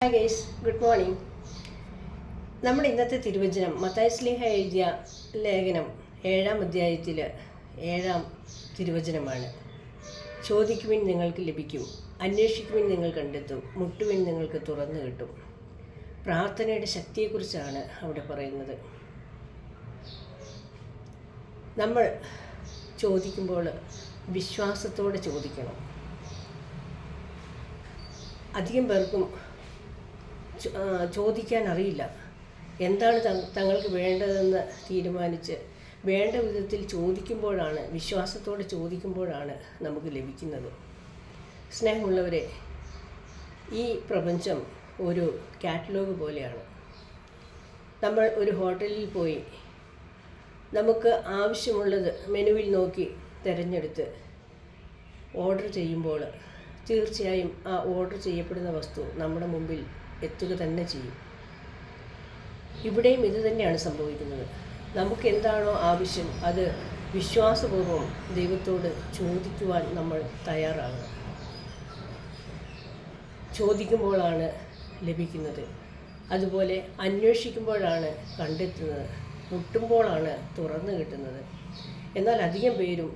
Hi guys, good morning. നമ്മുടെ ഇന്നത്തെ തിരുവചനം മത്തായി ശ്ലീഹ എഴുതിയ ലേഖനം 7-ാം അധ്യായത്തിൽ 7-ാം തിരുവചനമാണ്. ചോദിക്കുവിൻ നിങ്ങൾക്ക് ലഭിക്കും, അന്വേഷിക്കുവിൻ നിങ്ങൾ കണ്ടെത്തും, മുട്ടുവിൻ നിങ്ങൾക്ക് തുറന്നു കിട്ടും. പ്രാർത്ഥനയുടെ ശക്തിയെക്കുറിച്ചാണ് അവിടെ പറയുന്നത്. നമ്മൾ ചോദിക്കുമ്പോൾ വിശ്വാസത്തോടെ ചോദിക്കണം. അധികം പേർക്കും ചോദിക്കാൻ അറിയില്ല. എന്താണ് തങ്ങൾക്ക് വേണ്ടതെന്ന് തീരുമാനിച്ച് വേണ്ട വിധത്തിൽ ചോദിക്കുമ്പോഴാണ്, വിശ്വാസത്തോടെ ചോദിക്കുമ്പോഴാണ് നമുക്ക് ലഭിക്കുന്നത്. സ്നേഹമുള്ളവരെ, ഈ പ്രപഞ്ചം ഒരു കാറ്റലോഗ് പോലെയാണ്. നമ്മൾ ഒരു ഹോട്ടലിൽ പോയി നമുക്ക് ആവശ്യമുള്ളത് മെനുവിൽ നോക്കി തിരഞ്ഞെടുത്ത് ഓർഡർ ചെയ്യുമ്പോൾ തീർച്ചയായും ആ ഓർഡർ ചെയ്യപ്പെടുന്ന വസ്തു നമ്മുടെ മുമ്പിൽ എത്തുക തന്നെ ചെയ്യും. ഇവിടെയും ഇത് തന്നെയാണ് സംഭവിക്കുന്നത്. നമുക്ക് എന്താണോ ആവശ്യം അത് വിശ്വാസപൂർവ്വം ദൈവത്തോട് ചോദിക്കുവാൻ നമ്മൾ തയ്യാറാകണം. ചോദിക്കുമ്പോഴാണ് ലഭിക്കുന്നത്. അതുപോലെ അന്വേഷിക്കുമ്പോഴാണ് കണ്ടെത്തുന്നത്. മുട്ടുമ്പോഴാണ് തുറന്നു കിട്ടുന്നത്. എന്നാൽ അധികം പേരും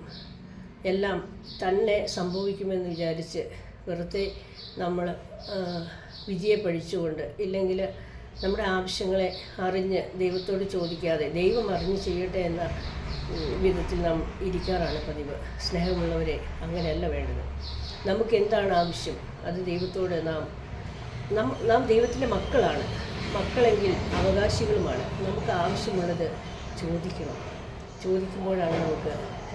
എല്ലാം തന്നെ സംഭവിക്കുമെന്ന് വിചാരിച്ച് വെറുതെ നമ്മൾ വിധിയെ പഴിച്ചുകൊണ്ട്, ഇല്ലെങ്കിൽ നമ്മുടെ ആവശ്യങ്ങളെ അറിഞ്ഞ് ദൈവത്തോട് ചോദിക്കാതെ ദൈവം അറിഞ്ഞ് ചെയ്യട്ടെ എന്ന വിധത്തിൽ നാം ഇരിക്കാറാണ് പതിവ്. സ്നേഹമുള്ളവരെ, അങ്ങനെയല്ല വേണ്ടത്. നമുക്ക് എന്താണ് ആവശ്യം അത് ദൈവത്തോട് നാം ദൈവത്തിൻ്റെ മക്കളാണ്. മക്കളെങ്കിൽ അവകാശികളുമാണ്. നമുക്ക് ആവശ്യമുള്ളത് ചോദിക്കണം. ചോദിക്കുമ്പോഴാണ് നമുക്ക്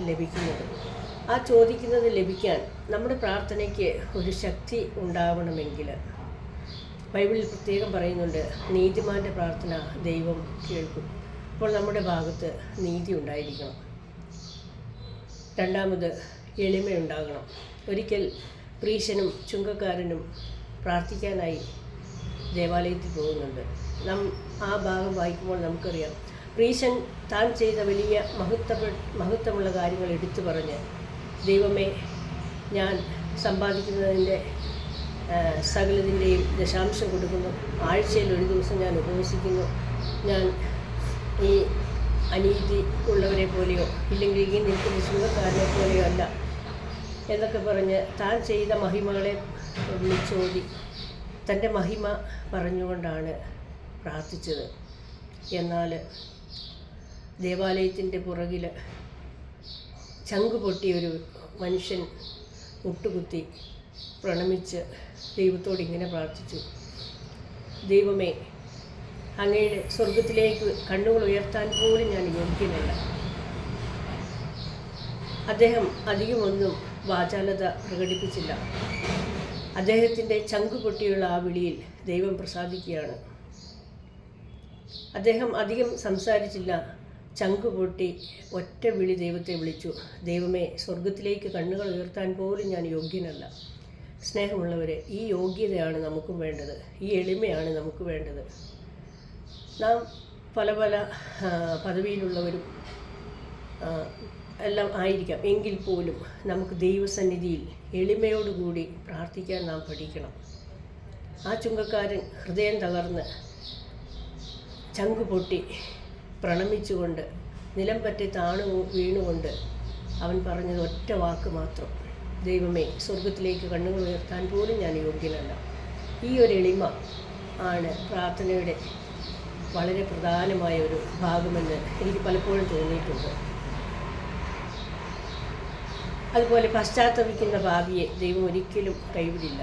ലഭിക്കുന്നത്. ആ ചോദിക്കുന്നത് ലഭിക്കാൻ നമ്മുടെ പ്രാർത്ഥനയ്ക്ക് ഒരു ശക്തി ഉണ്ടാവണമെങ്കിൽ ബൈബിളിൽ പ്രത്യേകം പറയുന്നുണ്ട്, നീതിമാൻ്റെ പ്രാർത്ഥന ദൈവം കേൾക്കും. അപ്പോൾ നമ്മുടെ ഭാഗത്ത് നീതി ഉണ്ടായിരിക്കണം. രണ്ടാമത്, എളിമയുണ്ടാകണം. ഒരിക്കൽ പ്രീശനും ചുങ്കക്കാരനും പ്രാർത്ഥിക്കാനായി ദേവാലയത്തിൽ പോകുന്നുണ്ട്. ആ ഭാഗം വായിക്കുമ്പോൾ നമുക്കറിയാം, പ്രീശൻ താൻ ചെയ്ത വലിയ മഹത്വമുള്ള കാര്യങ്ങൾ എടുത്തു പറഞ്ഞ്, ദൈവമേ, ഞാൻ സമ്പാദിക്കുന്നതിൻ്റെ സകലതിൻ്റെയും ദശാംശം കൊടുക്കുന്നു, ആഴ്ചയിൽ ഒരു ദിവസം ഞാൻ ഉപവസിക്കുന്നു, ഞാൻ ഈ അനീതി ഉള്ളവരെ പോലെയോ ഇല്ലെങ്കിൽ ഈ നിൽക്കുന്ന ചുങ്കക്കാരനെ പോലെയോ അല്ല എന്നൊക്കെ പറഞ്ഞ് താൻ ചെയ്ത മഹിമകളെ വിളിച്ചോതി തൻ്റെ മഹിമ പറഞ്ഞുകൊണ്ടാണ് പ്രാർത്ഥിച്ചത്. എന്നാൽ ദേവാലയത്തിൻ്റെ പുറകിൽ ചങ്ക് പൊട്ടിയൊരു മനുഷ്യൻ മുട്ടുകുത്തി പ്രണമിച്ച് ദൈവത്തോട് ഇങ്ങനെ പ്രാർത്ഥിച്ചു, ദൈവമേ, അങ്ങയുടെ സ്വർഗത്തിലേക്ക് കണ്ണുകൾ ഉയർത്താൻ പോലും ഞാൻ യോഗ്യനല്ല. അദ്ദേഹം അധികമൊന്നും വാചാലത പ്രകടിപ്പിച്ചില്ല. അദ്ദേഹത്തിൻ്റെ ചങ്ക് പൊട്ടിയുള്ള ആ വിളിയിൽ ദൈവം പ്രസാദിക്കുകയാണ്. അദ്ദേഹം അധികം സംസാരിച്ചില്ല. ചങ്ക് പൊട്ടി ഒറ്റ വിളി ദൈവത്തെ വിളിച്ചു, ദൈവമേ, സ്വർഗത്തിലേക്ക് കണ്ണുകൾ ഉയർത്താൻ പോലും ഞാൻ യോഗ്യനല്ല. സ്നേഹമുള്ളവരെ, ഈ യോഗ്യതയാണ് നമുക്കും വേണ്ടത്. ഈ എളിമയാണ് നമുക്ക് വേണ്ടത്. നാം പല പല പദവിയിലുള്ളവരും എല്ലാം ആയിരിക്കാം. എങ്കിൽ പോലും നമുക്ക് ദൈവസന്നിധിയിൽ എളിമയോടുകൂടി പ്രാർത്ഥിക്കാൻ നാം പഠിക്കണം. ആ ചുങ്കക്കാരൻ ഹൃദയം തകർന്ന് ചങ്ക് പൊട്ടി പ്രണമിച്ചുകൊണ്ട് നിലം പറ്റി വീണുകൊണ്ട് അവൻ പറഞ്ഞത് ഒറ്റ വാക്ക് മാത്രം, ദൈവമേ, സ്വർഗത്തിലേക്ക് കണ്ണുകൾ ഉയർത്താൻ പോലും ഞാൻ യോഗ്യനല്ല. ഈ ഒരു എളിമ ആണ് പ്രാർത്ഥനയുടെ വളരെ പ്രധാനമായ ഒരു ഭാഗമെന്ന് എനിക്ക് പലപ്പോഴും തോന്നിയിട്ടുണ്ട്. അതുപോലെ പശ്ചാത്തപിക്കുന്ന ഭാവിയെ ദൈവം ഒരിക്കലും കൈവിടില്ല.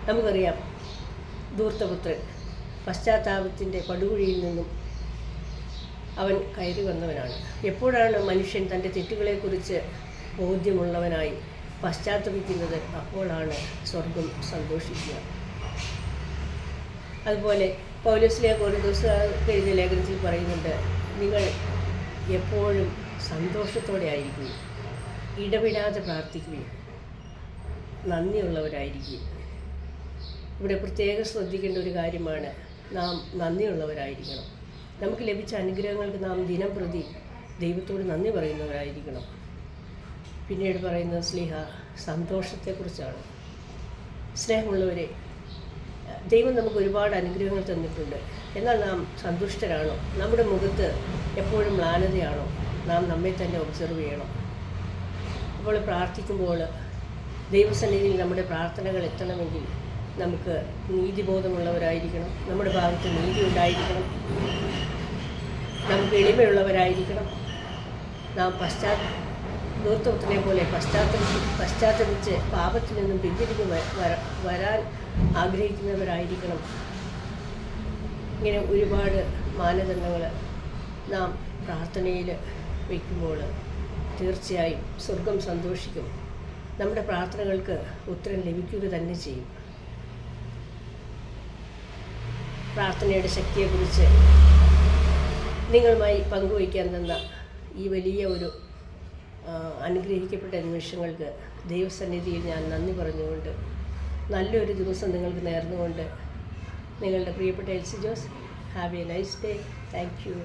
നമുക്കറിയാം, ധൂർത്തപുത്രൻ പശ്ചാത്താപത്തിൻ്റെ പടുകുഴിയിൽ നിന്നും അവൻ കയറി വന്നവനാണ്. എപ്പോഴാണ് മനുഷ്യൻ തൻ്റെ തെറ്റുകളെക്കുറിച്ച് ബോധ്യമുള്ളവനായി പശ്ചാത്തപിക്കുന്നത്, അപ്പോഴാണ് സ്വർഗം സന്തോഷിക്കുക. അതുപോലെ പൗലോസ് എഴുതിയ ലേഖനത്തിൽ പറയുന്നുണ്ട്, നിങ്ങൾ എപ്പോഴും സന്തോഷത്തോടെ ആയിരിക്കും, ഇടവിടാതെ പ്രാർത്ഥിക്കുകയും നന്ദിയുള്ളവരായിരിക്കും. ഇവിടെ പ്രത്യേകം ശ്രദ്ധിക്കേണ്ട ഒരു കാര്യമാണ്, നാം നന്ദിയുള്ളവരായിരിക്കണം. നമുക്ക് ലഭിച്ച അനുഗ്രഹങ്ങൾക്ക് നാം ദിനം പ്രതി ദൈവത്തോട് നന്ദി പറയുന്നവരായിരിക്കണം. പിന്നീട് പറയുന്നത് സന്തോഷത്തെക്കുറിച്ചാണ്. സ്നേഹമുള്ളവരെ, ദൈവം നമുക്ക് ഒരുപാട് അനുഗ്രഹങ്ങൾ തന്നിട്ടുണ്ട്. എന്നാൽ നാം സന്തുഷ്ടരാണോ? നമ്മുടെ മുഖത്ത് എപ്പോഴും മ്ലാനതയാണോ? നാം നമ്മെ തന്നെ ഒബ്സർവ് ചെയ്യണം. അപ്പോൾ പ്രാർത്ഥിക്കുമ്പോൾ ദൈവസന്നിധിയിൽ നമ്മുടെ പ്രാർത്ഥനകൾ എത്തണമെങ്കിൽ നമുക്ക് നീതിബോധമുള്ളവരായിരിക്കണം, നമ്മുടെ ഭാഗത്ത് നീതി ഉണ്ടായിരിക്കണം, നമുക്ക് എളിമയുള്ളവരായിരിക്കണം. നാം ധൂർത്തത്തിനെ പോലെ പശ്ചാത്തപിച്ച് പാപത്തിൽ നിന്നും പിന്തിരിഞ്ഞ് വരാൻ ആഗ്രഹിക്കുന്നവരായിരിക്കണം. ഇങ്ങനെ ഒരുപാട് മാനദണ്ഡങ്ങൾ നാം പ്രാർത്ഥനയിൽ വയ്ക്കുമ്പോൾ തീർച്ചയായും സ്വർഗം സന്തോഷിക്കും. നമ്മുടെ പ്രാർത്ഥനകൾക്ക് ഉത്തരം ലഭിക്കുക തന്നെ ചെയ്യും. പ്രാർത്ഥനയുടെ ശക്തിയെക്കുറിച്ച് നിങ്ങളുമായി പങ്കുവയ്ക്കാൻ തന്ന ഈ വലിയ ഒരു അനുഗ്രഹിക്കപ്പെട്ട നിമിഷങ്ങൾക്ക് ദൈവസന്നിധിയിൽ ഞാൻ നന്ദി പറഞ്ഞുകൊണ്ട് നല്ലൊരു ദിവസം നിങ്ങൾക്ക് നേർന്നുകൊണ്ട് നിങ്ങളുടെ പ്രിയപ്പെട്ട Elsy Jose, have a nice day. Thank U.